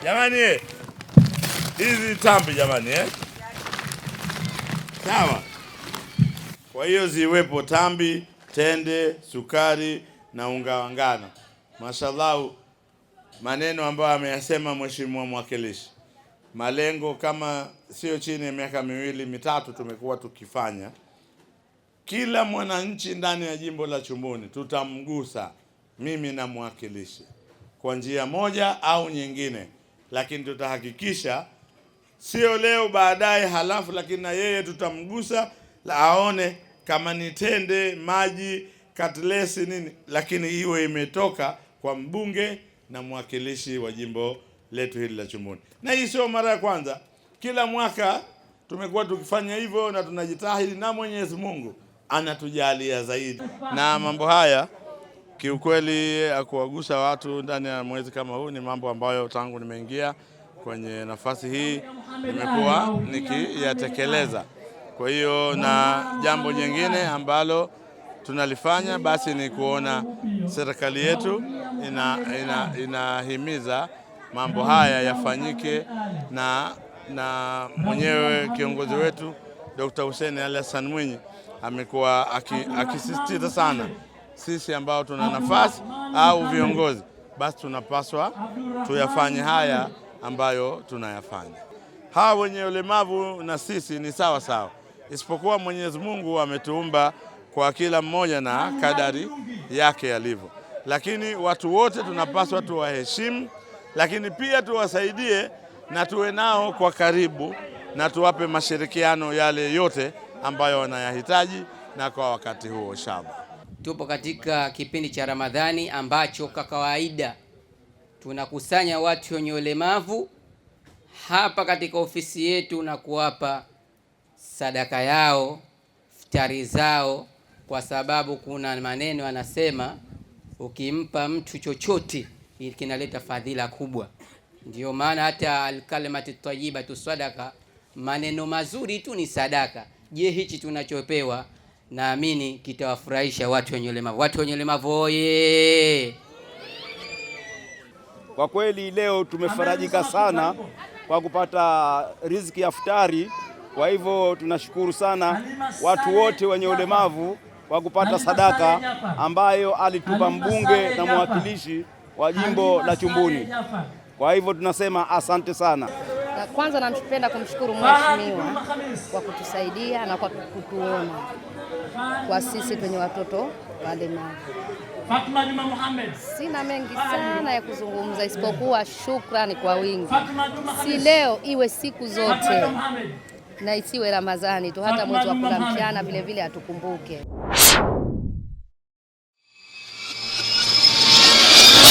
Jamani, hizi tambi jamani, sawa. Kwa hiyo ziwepo tambi, tende, sukari na unga wa ngano. Mashallah, maneno ambayo ameyasema mheshimiwa mwakilishi. Malengo kama sio chini ya miaka 2-3 tumekuwa tukifanya. Kila mwananchi ndani ya jimbo la Chumbuni tutamgusa, mimi na mwakilishi, kwa njia moja au nyingine, lakini tutahakikisha sio leo baadaye halafu, lakini na yeye tutamgusa la aone kama ni tende, maji, katlesi nini, lakini iwe imetoka kwa mbunge na mwakilishi wa jimbo letu hili la Chumbuni. Na hii sio mara ya kwanza, kila mwaka tumekuwa tukifanya hivyo na tunajitahidi, na Mwenyezi Mungu anatujalia zaidi. Na mambo haya kiukweli, kuwagusa watu ndani ya mwezi kama huu ni mambo ambayo tangu nimeingia kwenye nafasi hii nimekuwa nikiyatekeleza. Kwa hiyo na jambo jingine ambalo tunalifanya basi ni kuona serikali yetu inahimiza mambo haya yafanyike, na mwenyewe kiongozi wetu Dr. Hussein Ali Hassan Mwinyi amekuwa akisisitiza sana, sisi ambao tuna nafasi au viongozi basi tunapaswa tuyafanye haya ambayo tunayafanya. Hawa wenye ulemavu na sisi ni sawa sawa, isipokuwa Mwenyezi Mungu ametuumba kwa kila mmoja na kadari yake yalivyo, lakini watu wote tunapaswa tuwaheshimu, lakini pia tuwasaidie na tuwe nao kwa karibu na tuwape mashirikiano yale yote ambayo wanayahitaji na kwa wakati huo. Inshallah, tupo katika kipindi cha Ramadhani ambacho kwa kawaida tunakusanya watu wenye ulemavu hapa katika ofisi yetu na kuwapa sadaka yao, iftari zao, kwa sababu kuna maneno anasema ukimpa mtu chochote kinaleta fadhila kubwa. Ndio maana hata alkalimatu tayyibatu sadaka, maneno mazuri tu ni sadaka. Je, hichi tunachopewa naamini kitawafurahisha watu wenye ulemavu. Watu wenye ulemavu oye! Kwa kweli leo tumefarajika sana kwa kupata riziki ya iftari. Kwa hivyo tunashukuru sana watu wote wenye ulemavu kwa kupata sadaka ambayo alitupa mbunge na mwakilishi wa jimbo la Chumbuni. Kwa hivyo tunasema asante sana. Kwanza napenda kumshukuru mheshimiwa kwa kutusaidia na kwa kutuona kwa sisi kwenye watoto walemavu. Fatuma Juma Muhammad. Sina mengi sana ya kuzungumza isipokuwa shukrani kwa wingi. Si leo, iwe siku zote, na isiwe Ramadhani tu, hata mwezi wa kula mchana vile vile atukumbuke.